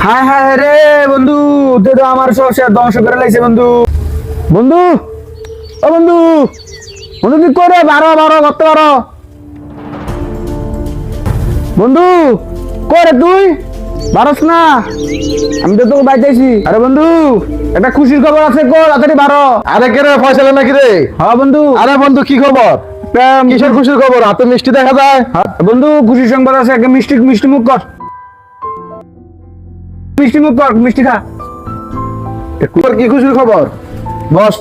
হায় হায় রে বন্ধু, তুই তো আমার সব শেয়ার ধ্বংস করে লাইছে বন্ধু। বন্ধু, ও বন্ধু, বন্ধু তুই করে বারো বারো করতে পারো বন্ধু, করে তুই বারোস না? আমি তো তোকে বাইতেছি। আরে বন্ধু, একটা খুশির খবর আছে, কো তাড়াতাড়ি বারো। আরে কে রে, ফয়সালা নাকি রে? হ্যাঁ বন্ধু। আরে বন্ধু, কি খবর? কিসের খুশির খবর? হাতে মিষ্টি দেখা যায়। বন্ধু খুশির সংবাদ আছে, একটা মিষ্টি মিষ্টি মুখ কর, মিষ্টি মুখ কর, মিষ্টি খা। তোর কি খুশির খবর? বস।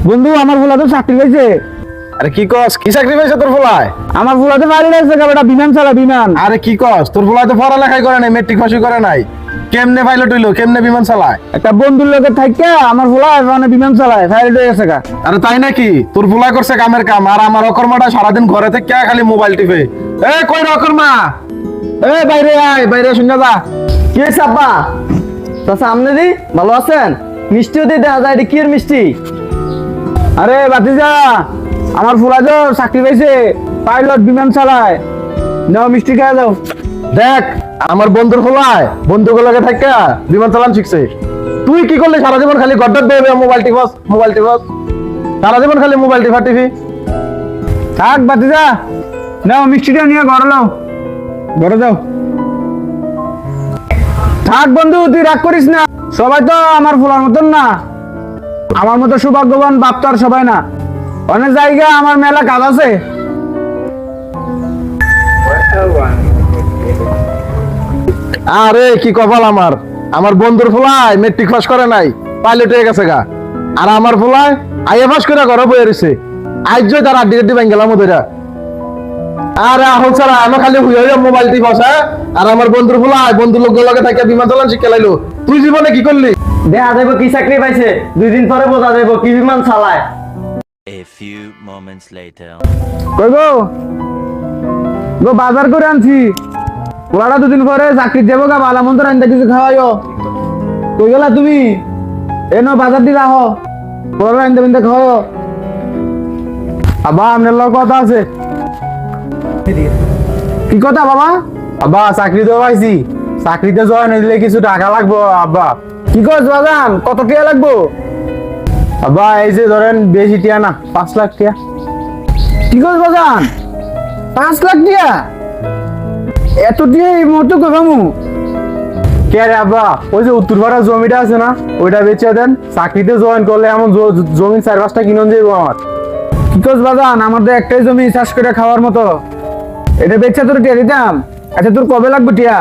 বন্ধু আমার ফুলা তো চাকরি পাইছে। আরে কি কস? কি চাকরি পাইছে তোর ফুলায়? আমার ফুলা তো বাড়ি রয়েছে, একটা বিমান চালা বিমান। আরে কি কস? তোর ফুলায় তো পড়ালেখাই করে নাই, মেট্রিক পাসই করে নাই। কেমনে পাইলট হইলো? কেমনে বিমান চালায়? একটা বন্ধুর লোকে থাইকা আমার ফুলা মানে বিমান চালায়, পাইলট হয়ে গেছে গা। আরে তাই নাকি? তোর ফুলা করছে কামের কাম, আর আমার অকর্মাটা সারাদিন ঘরে থেকে খালি মোবাইল টিপে। এ কই রে অকর্মা? এ বাইরে আয়, বাইরে শুনে যা। কি হয়েছে আব্বা? চাচা আপনি দি ভালো আছেন? মিষ্টিও দিয়ে দেওয়া যায়, এটা কি এর মিষ্টি? আরে বাতিজা, আমার ফুলা তো চাকরি পাইছে, পাইলট বিমান চালায়, নাও মিষ্টি খাওয়া দাও। দেখ, আমার বন্ধুর ফুলায় বন্ধুগুলোকে থাকে বিমান চালান শিখছে। তুই কি করলি সারা জীবন? খালি গড্ডার দেবে, মোবাইল টিপস, মোবাইল টিপস, সারা জীবন খালি মোবাইল টিপা টিভি। থাক বাতিজা, নাও মিষ্টিটা নিয়ে ঘরে নাও, ঘরে যাও। থাক বন্ধু, তুই রাগ করিস না, সবাই তো আমার ফুলার মতন না, আমার মতো সৌভাগ্যবান বাপ তো আর সবাই না। অনেক জায়গা আমার মেলা কাজ আছে। আরে কি কপাল আমার, আমার বন্ধুর ফুলায় মেট্রিক পাস করে নাই, পাইলট হয়ে গেছে গা। আর আমার ফুলায় আইএ পাস করে ঘরে বয়ে রয়েছে। আজ তার আড্ডি আড্ডি ব্যাঙ্গেলাম ওদের। আরে আহল ছাড়া আমি খালি হুইয়া মোবাইল টিপস। আর আমার বন্ধুর ফুলায় বন্ধু লোক লগে থাকে বিমান চালান শিখে লাইলো। তুই জীবনে কি করলি? দেখা যাবো কি চাকরি পাইছে, 2 দিন পরে বোঝা যাবো কি বিমান চালায়। A few moments later. কই গো, গো বাজার করে আনছি, ওরা 2 দিন পরে চাকরি যাবো গা, ভালো মন্দ রান্না কিছু খাওয়াইও। কই গেলা তুমি? এনো বাজার দিয়ে রাখো, ওরা রান্না বিন্দা খাওয়াইও। আবা আপনার লোক কথা আছে। কি কথা বাবা? আব্বা চাকরি তো পাইছি, চাকরিতে জয়েন হইলে কিছু টাকা লাগবো আব্বা। কি করছ বাজান, কত টাকা লাগবো? আব্বা এই যে ধরেন বেশি টিয়া না, 5 লাখ টিয়া। কি করছ বাজান, 5 লাখ টাকা? এত টাকা এই মুহূর্তে কোথামু? কে রে আব্বা, ওই যে উত্তরপাড়ার জমিটা আছে না, ওইটা বেচে দেন। চাকরিতে জয়েন করলে এমন জমি 4-5টা কিনে যাবো আমার। কি করছ বাজান, আমার তো একটাই জমি চাষ করে খাওয়ার মতো, এটা বেচা তোর টিয়া দিতাম। আচ্ছা তোর কবে লাগবে টিয়া?